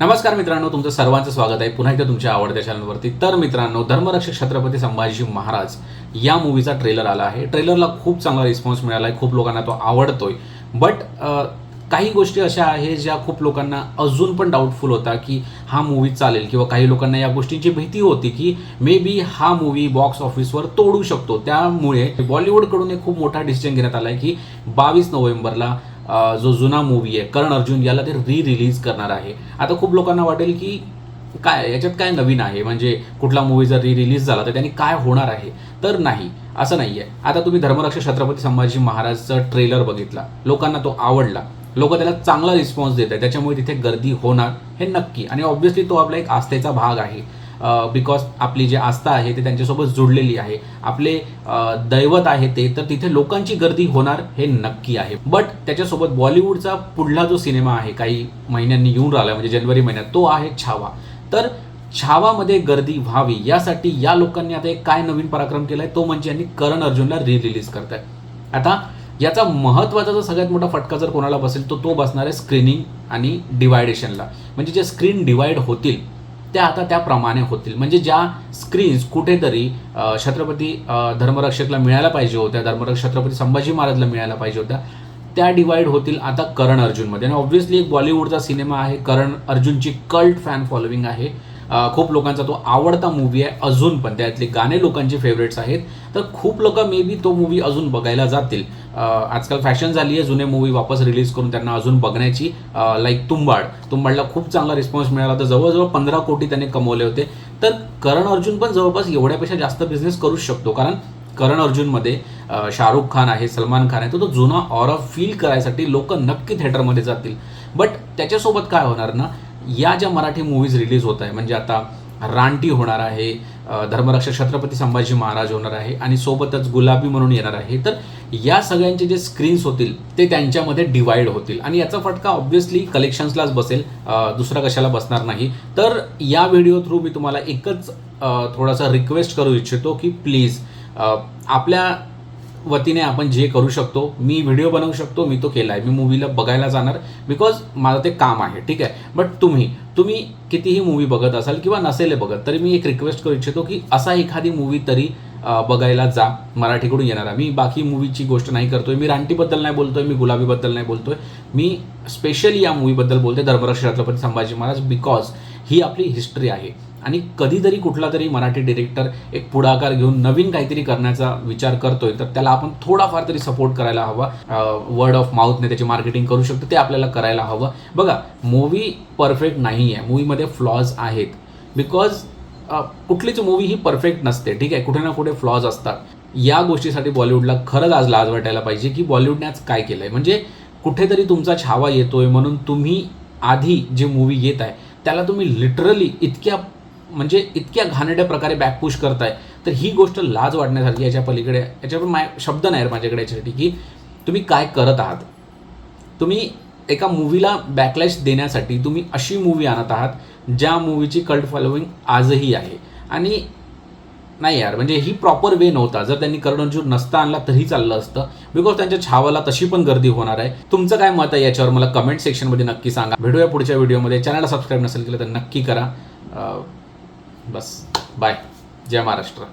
नमस्कार मित्रांनो, तुमचं सर्वांचं स्वागत आहे पुन्हा एकदा तुमच्या आवडत्या चॅनलवरती। तर मित्रांनो, धर्मरक्षक छत्रपती संभाजी महाराज या मूवीचा ट्रेलर आला आहे। ट्रेलरला खूप चांगला रिस्पॉन्स मिळाला आहे, खूप लोकांना तो आवडतोय। बट काही गोष्टी अशा आहेत ज्या खूप लोकांना अजून पण डाऊटफुल होता की हा मूवी चालेल, किंवा काही लोकांना या गोष्टींची भीती होती की मे बी हा मूवी बॉक्स ऑफिसवर तोडू शकतो। त्यामुळे बॉलिवूडकडून एक खूप मोठा डिसिजन घेण्यात आला आहे की 22 नोव्हेंबरला जो जुना मूवी आहे करण अर्जुन याला ते रिलीज करणार आहे। आता खूप लोकांना वाटेल की काय याच्यात काय नवीन आहे, म्हणजे कुठला मूवी जर रिलीज झाला तर त्यांनी काय होणार आहे। तर नाही, असं नाही आहे। आता तुम्ही धर्मरक्षक छत्रपती संभाजी महाराजचा ट्रेलर बघितला, लोकांना तो आवडला, लोक त्याला चांगला रिस्पॉन्स देत आहेत, त्याच्यामुळे तिथे गर्दी होणार हे नक्की। आणि ऑब्व्हियसली तो आपला एक आस्थेचा भाग आहे, बिकॉज आपली जी आस्था आहे ते त्यांच्यासोबत जुडलेली आहे, आपले दैवत आहे ते, तर तिथे लोकांची गर्दी होणार हे नक्की आहे। बट त्याच्यासोबत बॉलिवूडचा पुढला जो सिनेमा आहे काही महिन्यांनी येऊन राहिला, म्हणजे जानेवारी महिन्यात, तो आहे छावा। तर छावामध्ये गर्दी व्हावी यासाठी या लोकांनी आता एक काय नवीन पराक्रम केलाय, तो म्हणजे यांनी करण अर्जुनला रिलीज करताय। आता याचा महत्त्वाचा जो सगळ्यात मोठा फटका जर कोणाला बसेल तो बसणार आहे स्क्रीनिंग आणि डिवायडेशनला। म्हणजे जे स्क्रीन डिवाइड होतील त्या आता त्याप्रमाणे होतील, म्हणजे ज्या स्क्रीन्स कुठेतरी छत्रपती धर्मरक्षकला मिळायला पाहिजे होत्या, धर्मरक्षक छत्रपती संभाजी महाराजला मिळायला पाहिजे होत्या, त्या डिवाइड होतील आता करण अर्जुनमध्ये। आणि ऑब्व्हियसली एक बॉलिवूडचा सिनेमा आहे, करण अर्जुनची कल्ट फॅन फॉलोविंग आहे, खूप लोकांचा तो आवडता मूवी आहे अजून पण, त्यातले गाणे लोकांचे फेवरेट्स आहेत। तर खूप लोक मे बी तो मूवी अजून बघायला जातील। आजकाल फॅशन झाली आहे जुने मूवी वापस रिलीज करून त्यांना अजून बघण्याची। लाईक तुंबाडला खूप चांगला रिस्पॉन्स मिळाला होता, जवळजवळ 15 कोटी त्याने कमवले होते। तर करण अर्जुन पण जवळपास एवढ्यापेक्षा जास्त बिझनेस करूच शकतो, कारण करण अर्जुनमध्ये शाहरुख खान आहे, सलमान खान आहे, तो जुना ऑरा फील करायसाठी लोक नक्की थिएटरमध्ये जातील। बट त्याच्यासोबत काय होणार ना, या ज्या मराठी मूवीज रिलीज होत आहे, म्हणजे आता रानटी होणार आहे, धर्मरक्षक छत्रपती संभाजी महाराज होणार आहे, आणि सोबतच गुलाबी म्हणून येणार आहे। तर या सगळ्यांचे जे स्क्रीन्स होतील ते त्यांच्यामध्ये डिवाइड होतील, आणि याचा फटका ऑब्व्हियसली कलेक्शन्सलाच बसेल, दुसरा कशाला बसणार नाही। तर या व्हिडिओ थ्रू मी तुम्हाला एकच थोडासा रिक्वेस्ट करू इच्छितो की प्लीज आपल्या वतीने आपण जे करू शकतो, मी व्हिडिओ बनवू शकतो, मी तो केला आहे, मी मूवीला बघायला जाणार बिकॉज माझं ते काम आहे, ठीक आहे। बट तुम्ही कितीही मूवी बघत असाल किंवा नसेल बघत, तरी मी एक रिक्वेस्ट करू इच्छितो की असा एखादी मूवी तरी बघायला जा, मराठीकडून येणारा। मी बाकी मूवीची गोष्ट नाही करतोय, मी रानटीबद्दल नाही बोलतोय, मी गुलाबीबद्दल नाही बोलतोय, मी स्पेशली या मूवीबद्दल बोलतोय, धर्मरक्षक छत्रपती संभाजी महाराज, बिकॉज ही आपली हिस्ट्री आहे। आणि कधीतरी कुठला तरी मराठी डिरेक्टर एक पुढाकार घेऊन नवीन काहीतरी करण्याचा विचार करतोय, तर त्याला आपण थोडाफार तरी सपोर्ट करायला हवा। वर्ड ऑफ माउथने त्याची मार्केटिंग करू शकतो, ते आपल्याला करायला हवं। बघा, मूवी परफेक्ट नाही आहे, मूवीमध्ये फ्लॉज आहेत, बिकॉज कुठलीच मूवी ही परफेक्ट नसते, ठीक आहे, कुठे ना कुठे फ्लॉज असतात। या गोष्टीसाठी बॉलिवूडला खरंच आज लाज वाटायला पाहिजे की बॉलिवूडने आज काय केलंय। म्हणजे कुठेतरी तुमचा छावा येतोय म्हणून तुम्ही आधी जे मूवी येत आहे त्याला तुम्ही लिटरली इतक्या घाणेरड्या प्रकारे बॅकपुश करताय, तर ही गोष्ट लाज वाटण्यासारखी। याच्या पलीकडे याच्यावर शब्द नाही माझ्याकडे याच्यासाठी की तुम्ही काय करत आहात। तुम्ही एका मूवीला बॅकलॅश देण्यासाठी तुम्ही अशी मूवी आणत आहात ज्या मूवीची कल्ट फॉलोविंग आजही आहे। आणि नाही यार, म्हणजे ही प्रॉपर वे नव्हता। जर त्यांनी करण अर्जुन नसता आणला तरी चाललं असतं, बिकॉज त्यांच्या छावाला तशी पण गर्दी होणार आहे। तुमचं काय मत आहे याच्यावर मला कमेंट सेक्शनमध्ये नक्की सांगा। भेटूया पुढच्या व्हिडिओमध्ये। चॅनलला सबस्क्राईब नसेल केलं तर नक्की करा। बस बाय, जय महाराष्ट्र।